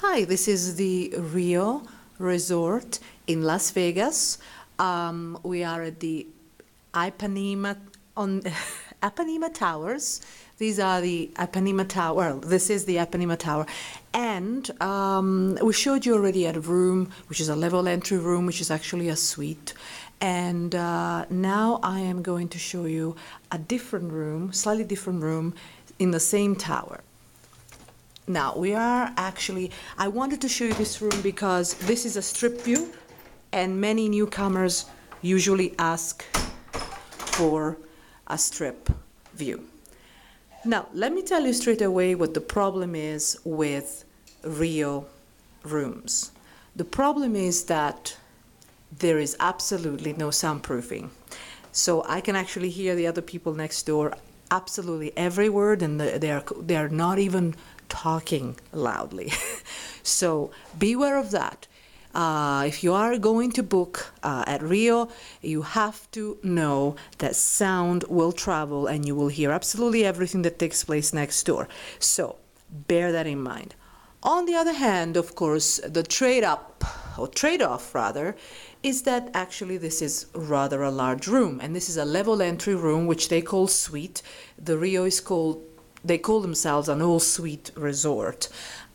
Hi, this is the Rio Resort in Las Vegas. We are at the Ipanema on Ipanema Towers. These are the Ipanema Tower. Well, this is the Ipanema Tower, and we showed you already a room, which is a level entry room, which is actually a suite. And now I am going to show you a different room, slightly different room in the same tower. Now, we are actually, I wanted to show you this room because this is a strip view, and many newcomers usually ask for a strip view. Now, let me tell you straight away what the problem is with Rio rooms. The problem is that there is absolutely no soundproofing. So I can actually hear the other people next door absolutely every word, and they are not even talking loudly. So beware of that. If you are going to book at Rio, you have to know that sound will travel and you will hear absolutely everything that takes place next door. So bear that in mind. On the other hand, of course, the trade-off rather, is that actually this is rather a large room, and this is a level entry room, which they call suite. The Rio is called, they call themselves an all-suite resort.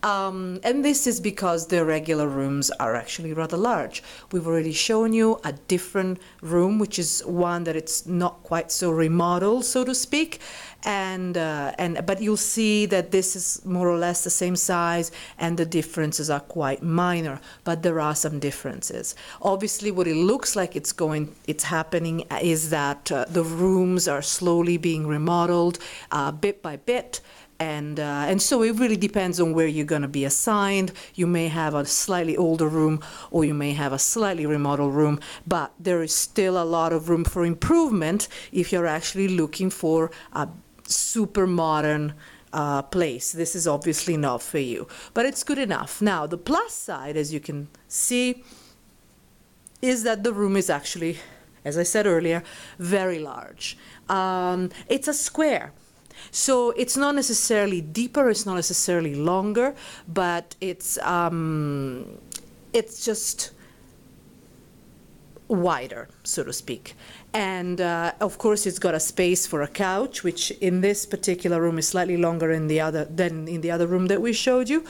And this is because their regular rooms are actually rather large. We've already shown you a different room, which is one that it's not quite so remodeled, so to speak. But you'll see that this is more or less the same size, and the differences are quite minor, but there are some differences. Obviously, what it looks like it's happening is that the rooms are slowly being remodeled bit by bit. And so it really depends on where you're going to be assigned. You may have a slightly older room, or you may have a slightly remodeled room, but there is still a lot of room for improvement if you're actually looking for a super modern place. This is obviously not for you, but it's good enough. Now, the plus side, as you can see, is that the room is actually, as I said earlier, very large. It's a square. So it's not necessarily deeper, it's not necessarily longer, but it's just wider, so to speak. And of course, it's got a space for a couch, which in this particular room is slightly longer than in the other room that we showed you,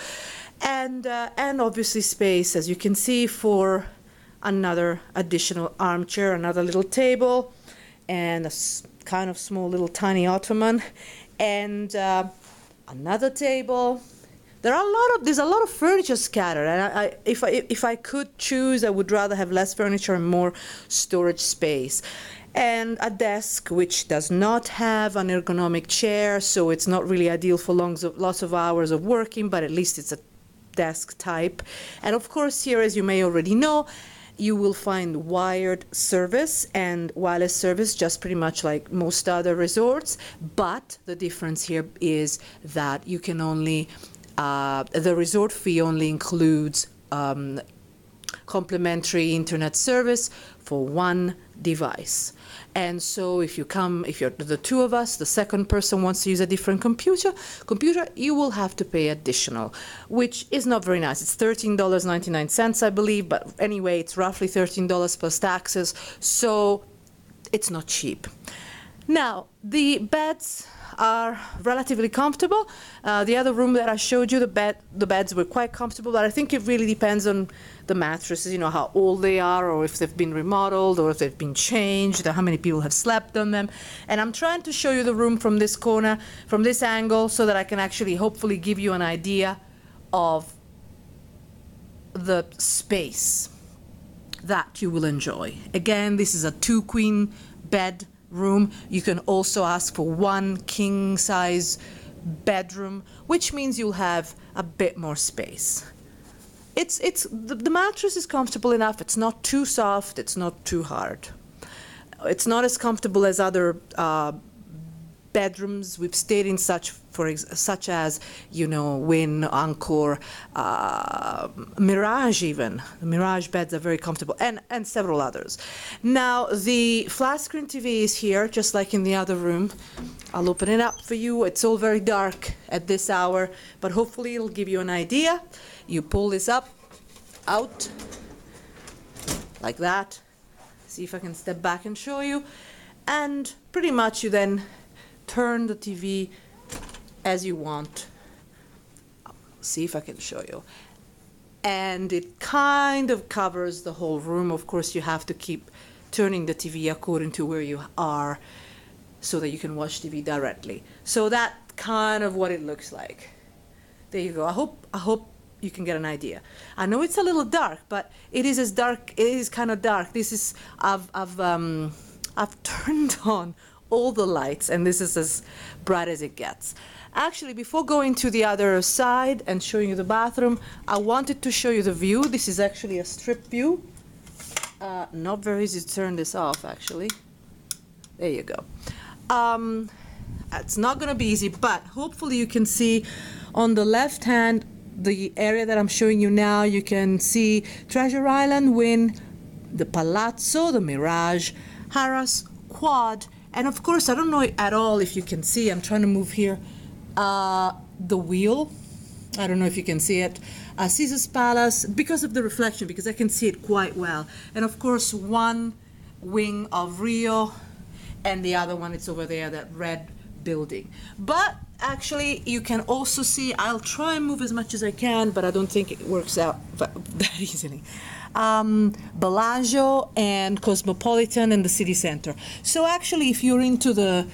and obviously space, as you can see, for another additional armchair, another little table, and a kind of small little tiny ottoman, and another table. There's a lot of furniture scattered, and if I could choose, I would rather have less furniture and more storage space. And a desk which does not have an ergonomic chair, so it's not really ideal for lots of hours of working, but at least it's a desk type. And of course, here, as you may already know, you will find wired service and wireless service, just pretty much like most other resorts. But the difference here is that you can only, the resort fee only includes complimentary internet service for one device. And so if you're the two of us, the second person wants to use a different computer, you will have to pay additional, which is not very nice. It's $13.99, I believe, but anyway, it's roughly $13 plus taxes, so it's not cheap. Now, the beds are relatively comfortable. The other room that I showed you, the beds were quite comfortable, but I think it really depends on the mattresses, you know, how old they are, or if they've been remodeled, or if they've been changed, or how many people have slept on them. And I'm trying to show you the room from this corner, from this angle, so that I can actually hopefully give you an idea of the space that you will enjoy. Again, this is a 2-queen bed room. You can also ask for 1 king-size bedroom, which means you'll have a bit more space. The mattress is comfortable enough. It's not too soft. It's not too hard. It's not as comfortable as other bedrooms. We've stayed in such as, you know, Win, Encore, Mirage even. The Mirage beds are very comfortable, and several others. Now, the flat screen TV is here, just like in the other room. I'll open it up for you. It's all very dark at this hour, but hopefully it'll give you an idea. You pull this out, like that. See if I can step back and show you. And pretty much you then turn the TV as you want. See if I can show you. And it kind of covers the whole room. Of course, you have to keep turning the TV according to where you are so that you can watch TV directly. So that's kind of what it looks like. There you go. I hope you can get an idea. I know it's a little dark, but it is as dark. It is kind of dark. This is I've turned on all the lights, and this is as bright as it gets. Actually, before going to the other side and showing you the bathroom, I wanted to show you the view. This is actually a strip view. Not very easy to turn this off, actually. There you go. It's not going to be easy, but hopefully you can see on the left hand, the area that I'm showing you now. You can see Treasure Island, Win, the Palazzo, the Mirage, Harrah's, Quad, and of course, I don't know at all if you can see, I'm trying to move here, the wheel. I don't know if you can see it. Caesar's Palace, because of the reflection, because I can see it quite well. And of course, one wing of Rio, and the other one, it's over there, that red building. But actually, you can also see, I'll try and move as much as I can, but I don't think it works out that easily. Bellagio and Cosmopolitan and the city center. So actually, if you're into the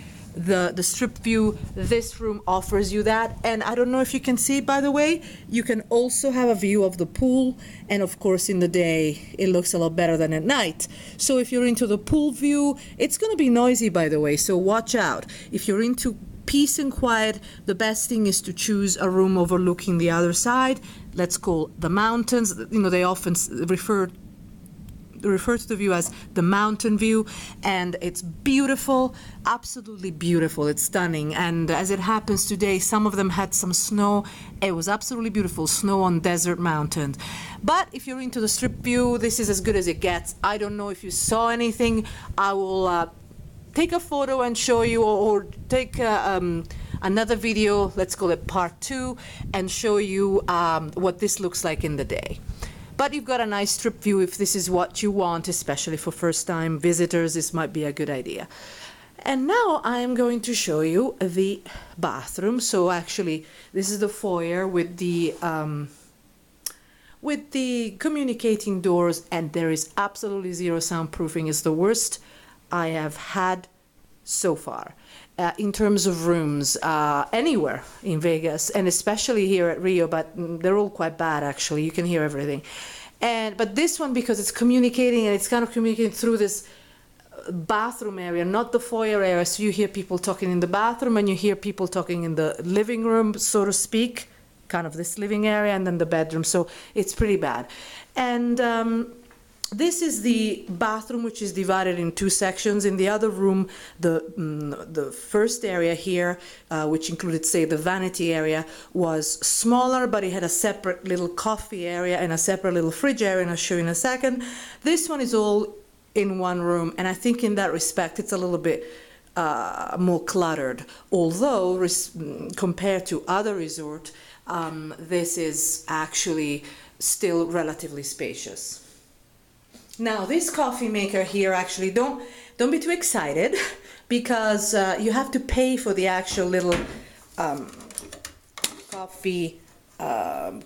strip view, this room offers you that. And I don't know if you can see, by the way, you can also have a view of the pool. And of course, in the day, it looks a lot better than at night. So if you're into the pool view, it's going to be noisy, by the way, so watch out. If you're into peace and quiet, the best thing is to choose a room overlooking the other side. Let's call the mountains. You know, they often refer to the view as the mountain view, and it's beautiful, absolutely beautiful. It's stunning. And as it happens today, some of them had some snow. It was absolutely beautiful, snow on desert mountains. But if you're into the strip view, this is as good as it gets. I don't know if you saw anything. I will take a photo and show you, or take another video, let's call it part 2, and show you what this looks like in the day. But you've got a nice strip view if this is what you want, especially for first-time visitors. This might be a good idea. And now I'm going to show you the bathroom. So actually, this is the foyer with the communicating doors, and there is absolutely zero soundproofing. It's the worst I have had so far in terms of rooms anywhere in Vegas, and especially here at Rio, but they're all quite bad actually. You can hear everything. But this one, because it's communicating, and it's kind of communicating through this bathroom area, not the foyer area, so you hear people talking in the bathroom and you hear people talking in the living room, so to speak, kind of this living area, and then the bedroom, so it's pretty bad. And this is the bathroom, which is divided in 2 sections. In the other room, the first area here, which included, say, the vanity area, was smaller, but it had a separate little coffee area and a separate little fridge area, and I'll show you in a second. This one is all in one room, and I think in that respect, it's a little bit more cluttered. Although, compared to other resorts, this is actually still relatively spacious. Now, this coffee maker here, actually, don't be too excited, because you have to pay for the actual little coffee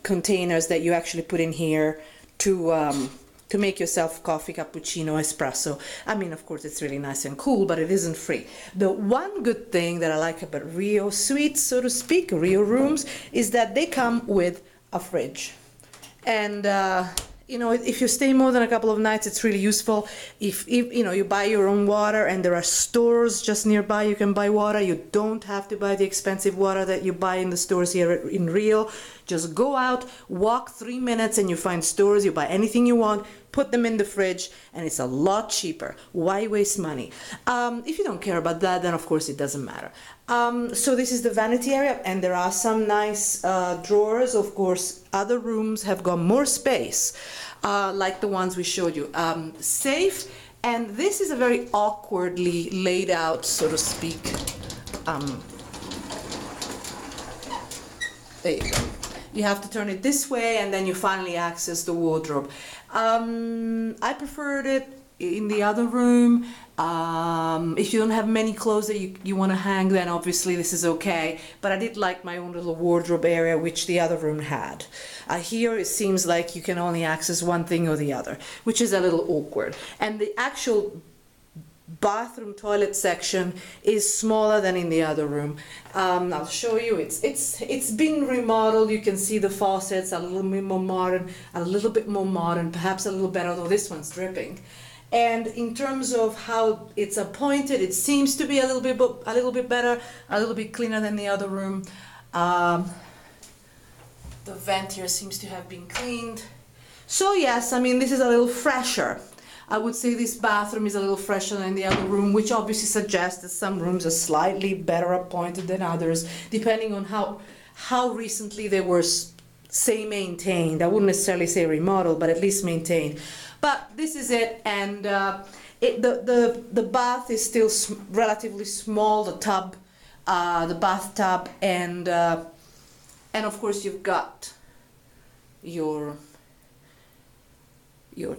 containers that you actually put in here to make yourself coffee, cappuccino, espresso. I mean, of course, it's really nice and cool, but it isn't free. The one good thing that I like about Rio Suites, so to speak, Rio rooms, is that they come with a fridge. And you know, if you stay more than a couple of nights, it's really useful. If you know, you buy your own water, and there are stores just nearby, you can buy water. You don't have to buy the expensive water that you buy in the stores here in Rio. Just go out, walk 3 minutes, and you find stores. You buy anything you want, put them in the fridge, and it's a lot cheaper. Why waste money? If you don't care about that, then of course it doesn't matter. So this is the vanity area, and there are some nice drawers. Of course, other rooms have got more space, like the ones we showed you. Safe, and this is a very awkwardly laid out, so to speak. There you go. You have to turn it this way, and then you finally access the wardrobe. I preferred it in the other room. If you don't have many clothes that you want to hang, then obviously this is okay. But I did like my own little wardrobe area, which the other room had. Here it seems like you can only access one thing or the other, which is a little awkward. And the actual bathroom toilet section is smaller than in the other room. I'll show you. It's been remodeled. You can see the faucets a little bit more modern, perhaps a little better, although this one's dripping. And in terms of how it's appointed, it seems to be a little bit better, a little bit cleaner than the other room. The vent here seems to have been cleaned. So yes, I mean, this is a little fresher. I would say this bathroom is a little fresher than the other room, which obviously suggests that some rooms are slightly better appointed than others, depending on how recently they were, say, maintained. I wouldn't necessarily say remodeled, but at least maintained. But this is it, and the bath is still relatively small, the tub, the bathtub, and of course you've got your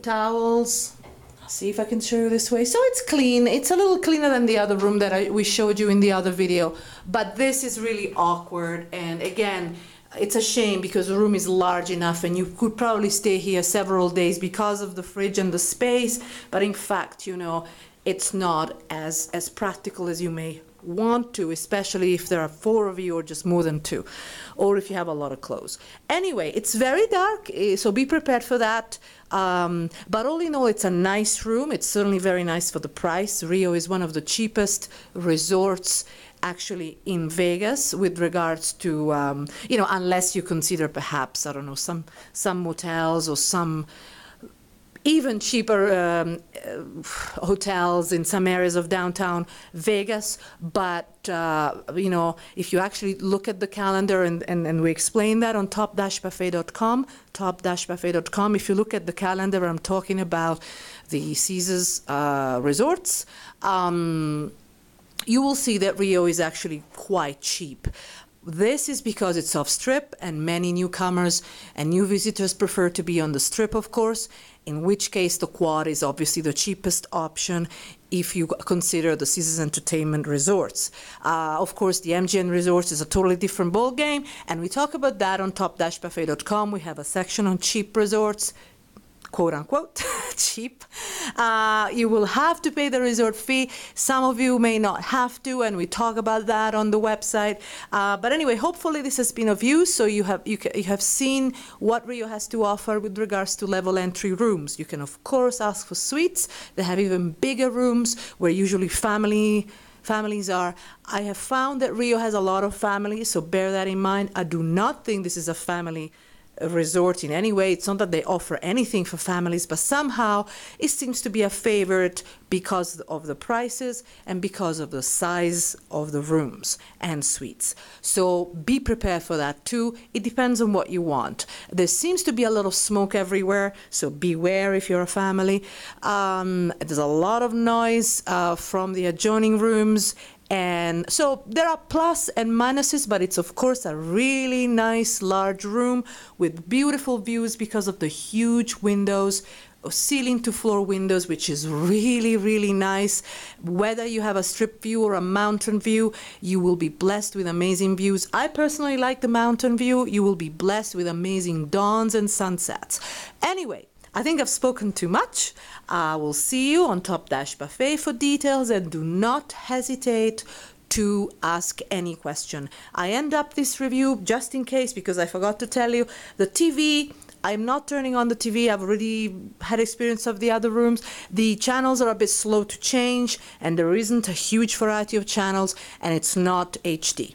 towels. I'll see if I can show you this way. So it's clean. It's a little cleaner than the other room that we showed you in the other video, but this is really awkward, and again, it's a shame because the room is large enough and you could probably stay here several days because of the fridge and the space, but in fact, you know, it's not as practical as you may want to, especially if there are 4 of you or just more than 2, or if you have a lot of clothes. Anyway, it's very dark, so be prepared for that. But all in all, it's a nice room. It's certainly very nice for the price. Rio is one of the cheapest resorts actually in Vegas with regards to, you know, unless you consider perhaps, I don't know, some motels or some even cheaper hotels in some areas of downtown Vegas. But, you know, if you actually look at the calendar, and we explain that on top-buffet.com, top-buffet.com, if you look at the calendar, I'm talking about the Caesars resorts, you will see that Rio is actually quite cheap. This is because it's off strip, and many newcomers and new visitors prefer to be on the strip, of course, in which case the quad is obviously the cheapest option if you consider the Caesars Entertainment resorts. Of course, the MGM resorts is a totally different ballgame, and we talk about that on top-buffet.com. We have a section on cheap resorts, quote unquote, cheap. You will have to pay the resort fee. Some of you may not have to, and we talk about that on the website. But anyway, hopefully this has been of use, so you have seen what Rio has to offer with regards to level entry rooms. You can of course ask for suites. They have even bigger rooms where usually families are. I have found that Rio has a lot of families, so bear that in mind. I do not think this is a family resort in any way. It's not that they offer anything for families, but somehow it seems to be a favorite because of the prices and because of the size of the rooms and suites. So be prepared for that too. It depends on what you want. There seems to be a lot of smoke everywhere, so beware if you're a family. There's a lot of noise from the adjoining rooms. And so there are plus and minuses, but it's of course a really nice large room with beautiful views because of the huge windows, ceiling to floor windows, which is really, really nice. Whether you have a strip view or a mountain view, you will be blessed with amazing views. I personally like the mountain view. You will be blessed with amazing dawns and sunsets. Anyway, I think I've spoken too much. I will see you on Top-Buffet for details, and do not hesitate to ask any question. I end up this review just in case, because I forgot to tell you, the TV, I'm not turning on the TV. I've already had experience of the other rooms. The channels are a bit slow to change, and there isn't a huge variety of channels, and it's not HD.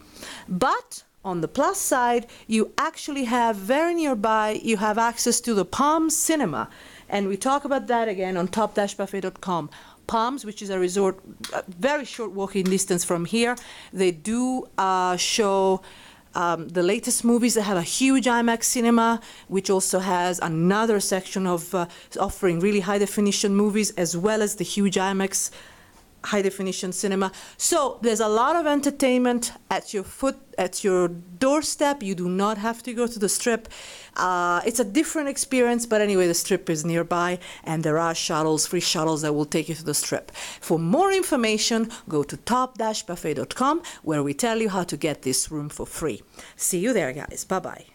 But on the plus side, you actually have very nearby, you have access to the Palm Cinema. And we talk about that again on top-buffet.com. Palms, which is a resort, very short walking distance from here, they do show the latest movies. They have a huge IMAX cinema, which also has another section of offering really high-definition movies, as well as the huge IMAX high-definition cinema. So there's a lot of entertainment at your doorstep. You do not have to go to the Strip. It's a different experience, but anyway, the Strip is nearby, and there are shuttles, free shuttles that will take you to the Strip. For more information, go to top-buffet.com, where we tell you how to get this room for free. See you there, guys. Bye-bye.